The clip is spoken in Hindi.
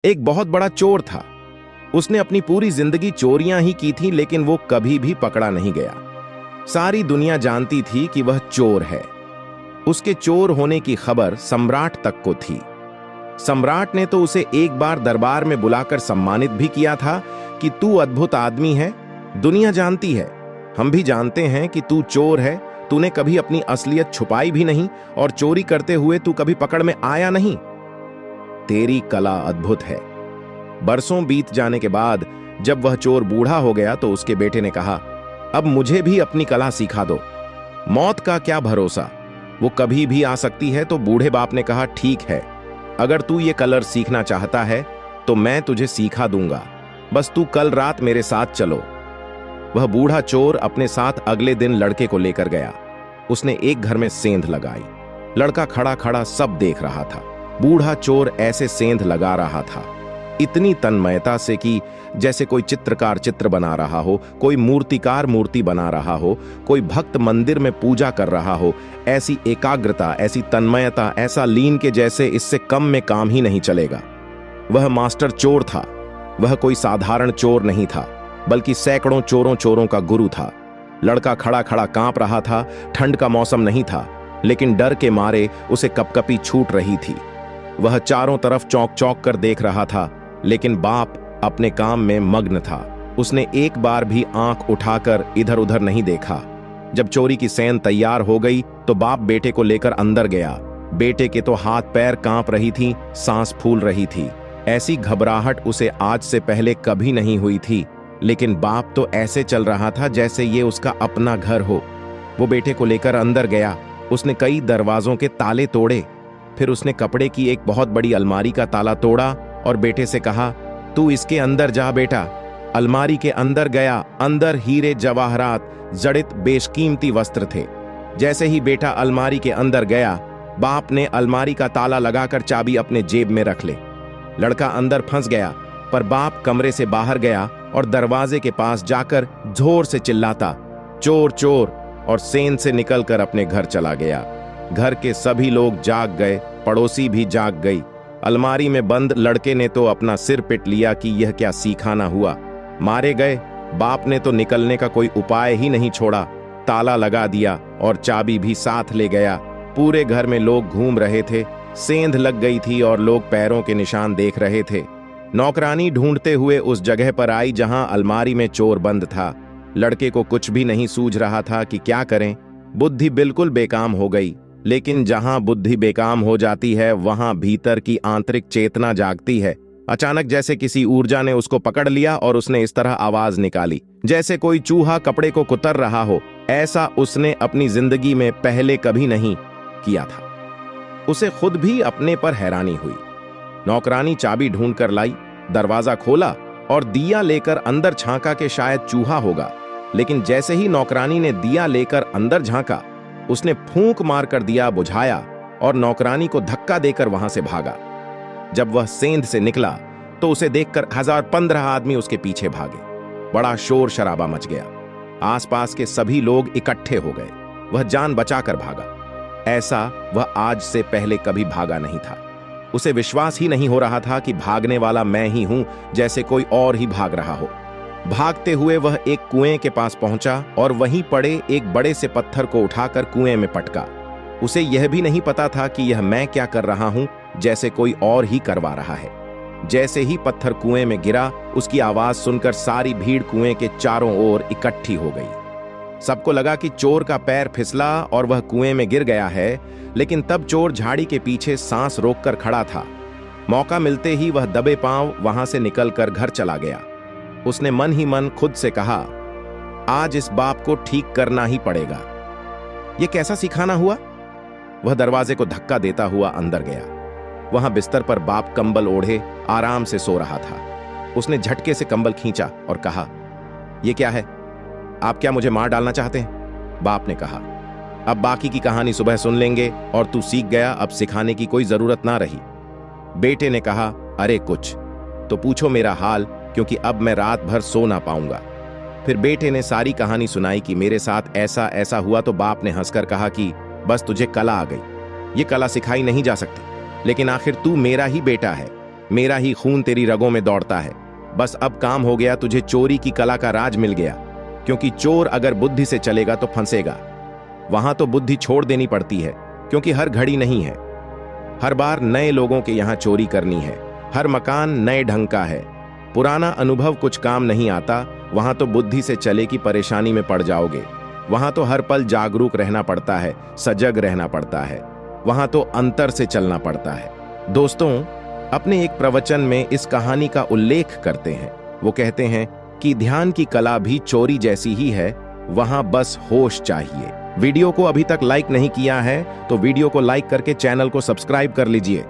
एक बहुत बड़ा चोर था। उसने अपनी पूरी जिंदगी चोरियां ही की थी, लेकिन वो कभी भी पकड़ा नहीं गया। सारी दुनिया जानती थी कि वह चोर है। उसके चोर होने की खबर सम्राट तक को थी। सम्राट ने तो उसे एक बार दरबार में बुलाकर सम्मानित भी किया था कि तू अद्भुत आदमी है, दुनिया जानती है, हम भी जानते हैं कि तू चोर है। तूने कभी अपनी असलियत छुपाई भी नहीं और चोरी करते हुए तू कभी पकड़ में आया नहीं। तेरी कला अद्भुत है। बरसों बीत जाने के बाद जब वह चोर बूढ़ा हो गया तो उसके बेटे ने कहा, अब मुझे भी अपनी कला सिखा दो। मौत का क्या भरोसा, वो कभी भी आ सकती है। तो बूढ़े बाप ने कहा, ठीक है, अगर तू ये कलर सीखना चाहता है तो मैं तुझे सिखा दूंगा, बस तू कल रात मेरे साथ चलो। वह बूढ़ा चोर अपने साथ अगले दिन लड़के को लेकर गया। उसने एक घर में सेंध लगाई। लड़का खड़ा खड़ा सब देख रहा था। बूढ़ा चोर ऐसे सेंध लगा रहा था, इतनी तन्मयता से कि जैसे कोई चित्रकार चित्र बना रहा हो, कोई मूर्तिकार मूर्ति बना रहा हो, कोई भक्त मंदिर में पूजा कर रहा हो। ऐसी एकाग्रता, ऐसी तन्मयता, ऐसा लीन के जैसे इससे कम में काम ही नहीं चलेगा। वह मास्टर चोर था। वह कोई साधारण चोर नहीं था, बल्कि सैकड़ों चोरों का गुरु था। लड़का खड़ा खड़ा कांप रहा था। ठंड का मौसम नहीं था, लेकिन डर के मारे उसे कपकपी छूट रही थी। वह चारों तरफ चौंक चौंक कर देख रहा था, लेकिन बाप अपने काम में मग्न था। उसने एक बार भी आंख उठाकर इधर उधर नहीं देखा। जब चोरी की सेंध तैयार हो गई तो बाप बेटे को लेकर अंदर गया। बेटे के तो हाथ पैर कांप रही थी, सांस फूल रही थी। ऐसी घबराहट उसे आज से पहले कभी नहीं हुई थी, लेकिन बाप तो ऐसे चल रहा था जैसे ये उसका अपना घर हो। वो बेटे को लेकर अंदर गया। उसने कई दरवाजों के ताले तोड़े। फिर उसने कपड़े की एक बहुत बड़ी अलमारी का ताला तोड़ा और बेटे से कहा, तू इसके अंदर जा बेटा। अलमारी के अंदर गया। अंदर हीरे जवाहरात जड़ित बेशकीमती वस्त्र थे। जैसे ही बेटा अलमारी के अंदर गया, बाप ने अलमारी का ताला लगाकर चाबी अपने जेब में रख ले। लड़का अंदर फंस गया, पर बाप कमरे से बाहर गया और दरवाजे के पास जाकर जोर से चिल्लाता, चोर चोर, और सेंध से निकलकर अपने घर चला गया। घर के सभी लोग जाग गए, पड़ोसी भी जाग गई। अलमारी में बंद लड़के ने तो अपना सिर पिट लिया कि यह क्या सीखाना हुआ। मारे गए। बाप ने तो निकलने का कोई उपाय ही नहीं छोड़ा। ताला लगा दिया और चाबी भी साथ ले गया। पूरे घर में लोग घूम रहे थे। सेंध लग गई थी और लोग पैरों के निशान देख रहे थे। नौकरानी ढूंढते हुए उस जगह पर आई जहां अलमारी में चोर बंद था। लड़के को कुछ भी नहीं सूझ रहा था कि क्या करें। बुद्धि बिल्कुल बेकाम हो गई। लेकिन जहां बुद्धि बेकाम हो जाती है, वहां भीतर की आंतरिक चेतना जागती है। अचानक जैसे किसी ऊर्जा ने उसको पकड़ लिया और उसने इस तरह आवाज निकाली, जैसे कोई चूहा कपड़े को कुतर रहा हो। ऐसा उसने अपनी जिंदगी में पहले कभी नहीं किया था। उसे खुद भी अपने पर हैरानी हुई। नौकरानी चाबी ढूंढ कर लाई, दरवाजा खोला और दिया लेकर अंदर झांका कि शायद चूहा होगा। लेकिन जैसे ही नौकरानी ने दिया लेकर अंदर झांका, उसने फूंक मारकर दिया बुझाया और नौकरानी को धक्का देकर वहां से भागा। जब वह सेंध से निकला तो उसे देखकर 1015 आदमी उसके पीछे भागे। बड़ा शोर शराबा मच गया। आसपास के सभी लोग इकट्ठे हो गए। वह जान बचाकर भागा। ऐसा वह आज से पहले कभी भागा नहीं था। उसे विश्वास ही नहीं हो रहा था कि भागने वाला मैं ही हूं, जैसे कोई और ही भाग रहा हो। भागते हुए वह एक कुएं के पास पहुंचा और वहीं पड़े एक बड़े से पत्थर को उठाकर कुएं में पटका। उसे यह भी नहीं पता था कि यह मैं क्या कर रहा हूं, जैसे कोई और ही करवा रहा है। जैसे ही पत्थर कुएं में गिरा, उसकी आवाज सुनकर सारी भीड़ कुएं के चारों ओर इकट्ठी हो गई। सबको लगा कि चोर का पैर फिसला और वह कुएं में गिर गया है, लेकिन तब चोर झाड़ी के पीछे सांस रोककर खड़ा था। मौका मिलते ही वह दबे पांव वहां से निकलकर घर चला गया। उसने मन ही मन खुद से कहा, आज इस बाप को ठीक करना ही पड़ेगा। यह कैसा सिखाना हुआ। वह दरवाजे को धक्का देता हुआ अंदर गया। वहां बिस्तर पर बाप कंबल ओढ़े आराम से सो रहा था। उसने झटके से कंबल खींचा और कहा, यह क्या है? आप क्या मुझे मार डालना चाहते हैं? बाप ने कहा, अब बाकी की कहानी सुबह सुन लेंगे और तू सीख गया, अब सिखाने की कोई जरूरत ना रही। बेटे ने कहा, अरे कुछ तो पूछो मेरा हाल, क्योंकि अब मैं रात भर सो ना पाऊंगा। फिर बेटे ने सारी कहानी सुनाई कि मेरे साथ ऐसा ऐसा हुआ। तो बाप ने हंसकर कहा कि बस तुझे कला आ गई। ये कला सिखाई नहीं जा सकती, लेकिन आखिर तू मेरा ही बेटा है। मेरा ही खून तेरी रगों में दौड़ता है। बस अब काम हो गया, तुझे चोरी की कला का राज मिल गया। क्योंकि चोर अगर बुद्धि से चलेगा तो फंसेगा। वहां तो बुद्धि छोड़ देनी पड़ती है, क्योंकि हर घड़ी नहीं है। हर बार नए लोगों के यहां चोरी करनी है। हर मकान नए ढंग का है। पुराना अनुभव कुछ काम नहीं आता। वहां तो बुद्धि से चले की परेशानी में पड़ जाओगे। वहां तो हर पल जागरूक रहना पड़ता है, सजग रहना पड़ता है। वहां तो अंतर से चलना पड़ता है। दोस्तों, अपने एक प्रवचन में इस कहानी का उल्लेख करते हैं। वो कहते हैं कि ध्यान की कला भी चोरी जैसी ही है, वहां बस होश चाहिए। वीडियो को अभी तक लाइक नहीं किया है तो वीडियो को लाइक करके चैनल को सब्सक्राइब कर लीजिए।